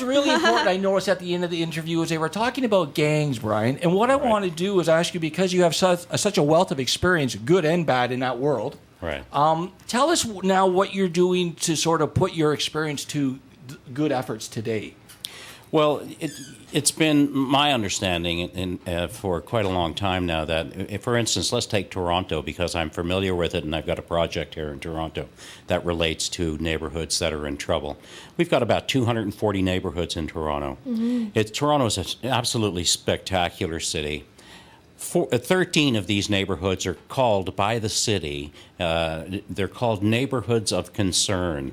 was really important, I noticed at the end of the interview, is they were talking about gangs, Brian. And what I want to do is ask you, because you have such a wealth of experience, good and bad, in that world. Right. Tell us now what you're doing to sort of put your experience to good efforts today. Well, it's been my understanding for quite a long time now that, for instance, let's take Toronto, because I'm familiar with it and I've got a project here in Toronto that relates to neighborhoods that are in trouble. We've got about 240 neighborhoods in Toronto. Toronto is an absolutely spectacular city. 13 of these neighborhoods are called by the city, they're called neighborhoods of concern.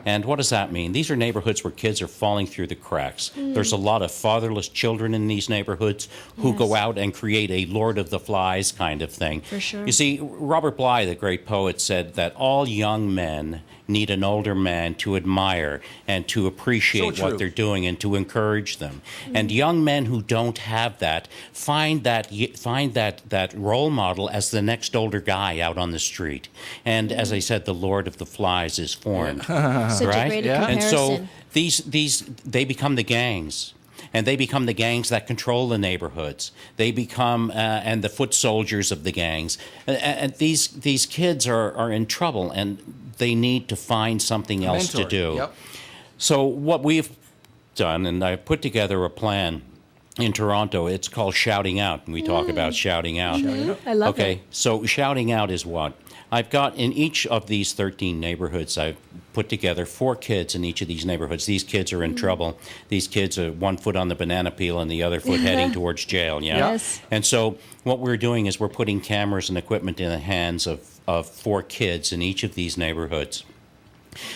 And what does that mean? These are neighborhoods where kids are falling through the cracks. There's a lot of fatherless children in these neighborhoods who go out and create a Lord of the Flies kind of thing. For sure. You see, Robert Bly, the great poet, said that all young men need an older man to admire and to appreciate what they're doing and to encourage them. And young men who don't have that find that role model as the next older guy out on the street. And as I said, the Lord of the Flies is formed. Such right? a great And comparison. so they become the gangs. And they become the gangs that control the neighborhoods. They become and the foot soldiers of the gangs. And these kids are in trouble, and they need to find something else to do. Yep. So what we've done, and I've put together a plan in Toronto. It's called Shouting Out, and we talk about shouting out. I love Okay, it. so shouting out is what? I've got in each of these 13 neighborhoods, I've put together 4 kids in each of these neighborhoods. These kids are in trouble. These kids are one foot on the banana peel and the other foot heading towards jail. Yeah. Yes. And so what we're doing is we're putting cameras and equipment in the hands of 4 kids in each of these neighborhoods.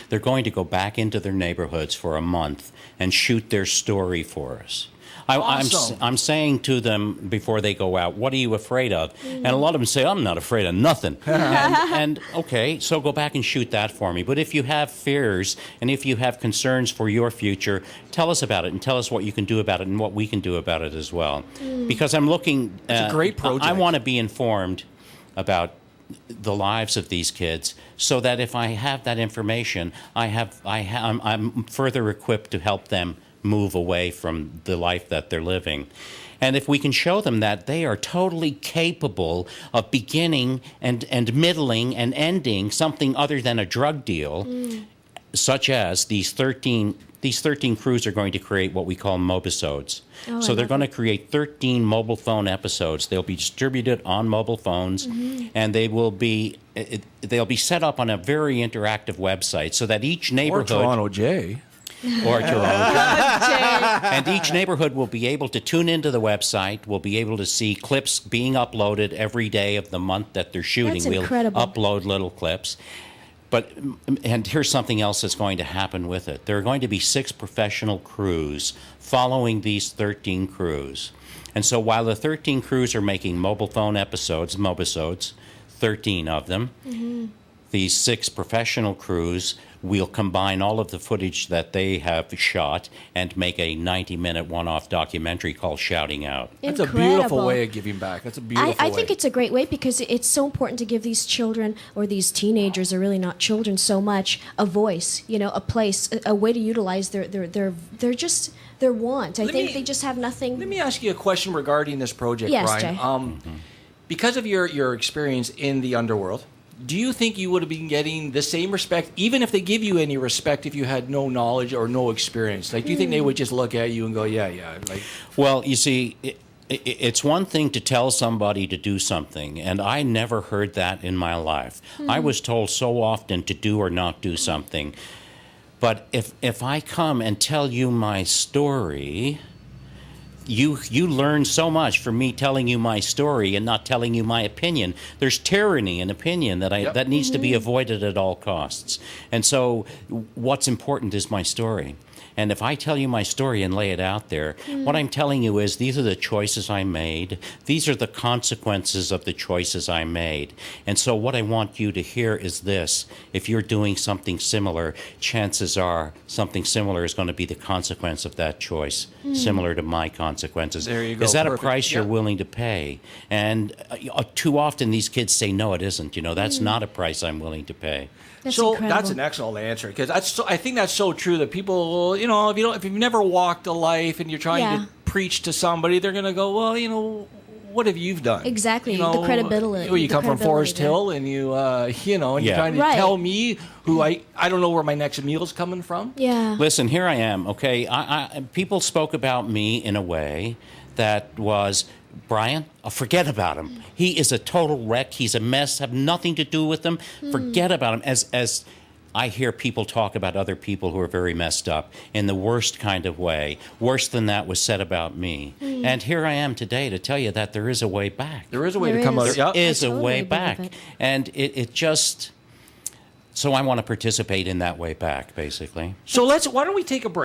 They're going to go back into their neighborhoods for a month and shoot their story for us. Awesome. I'm saying to them before they go out, what are you afraid of? And a lot of them say, I'm not afraid of nothing. and okay, so go back and shoot that for me. But if you have fears and if you have concerns for your future, tell us about it and tell us what you can do about it and what we can do about it as well. Because I'm looking... It's a great project. I want to be informed about the lives of these kids, so that if I have that information, I'm further equipped to help them move away from the life that they're living. And if we can show them that they are totally capable of beginning and middling and ending something other than a drug deal, such as these 13 crews are going to create what we call mobisodes. So they're going to create 13 mobile phone episodes. They'll be distributed on mobile phones, and they'll be set up on a very interactive website, so that each neighborhood... Or Toronto J. Or Toronto. And each neighborhood will be able to tune into the website, will be able to see clips being uploaded every day of the month that they're shooting. That's We'll incredible. upload little clips. And here's something else that's going to happen with it. There are going to be 6 professional crews following these 13 crews. And so while the 13 crews are making mobile phone episodes, mobisodes, 13 of them, these 6 professional crews will combine all of the footage that they have shot and make a 90-minute one-off documentary called Shouting Out. That's a beautiful way of giving back. That's a beautiful I way. think it's a great way, because it's so important to give these children, or these teenagers are really not children so much, a voice, a place, a way to utilize their want. I think they just have nothing. Let me ask you a question regarding this project, Yes, Brian. Jay. Because of your experience in the underworld, do you think you would have been getting the same respect, even if they give you any respect, if you had no knowledge or no experience? Like, do you think they would just look at you and go, yeah? Like, Well, you see, it's one thing to tell somebody to do something, and I never heard that in my life. I was told so often to do or not do something. But if I come and tell you my story... You learn so much from me telling you my story and not telling you my opinion. There's tyranny in opinion that needs to be avoided at all costs. And so what's important is my story. And if I tell you my story and lay it out there, what I'm telling you is these are the choices I made. These are the consequences of the choices I made. And so what I want you to hear is this. If you're doing something similar, chances are something similar is going to be the consequence of that choice, similar to my consequences. There you go. Is that Perfect. a price you're Yep. willing to pay? And too often these kids say, no, it isn't. That's not a price I'm willing to pay. That's so incredible. that's an excellent answer, because I think that's so true that people, know, if you've never walked a life and you're trying Yeah. to preach to somebody, they're going to go, well, you know, what have you done? Exactly, You the know, credibility- well, you the come from credibility Forest there. Hill, and you know, and Yeah. you're trying to Right. tell me who I don't know where my next meal's coming from. Yeah. Listen, here I am, okay? People spoke about me in a way that was, Brian, forget about him. He is a total wreck. He's a mess. Have nothing to do with him. Forget about him. As I hear people talk about other people who are very messed up in the worst kind of way. Worse than that was said about me. And here I am today to tell you that there is a way back. There is a way There to come is. out. Yeah. Is a totally way believe back. it. And it just... So I want to participate in that way back, basically. So why don't we take a break?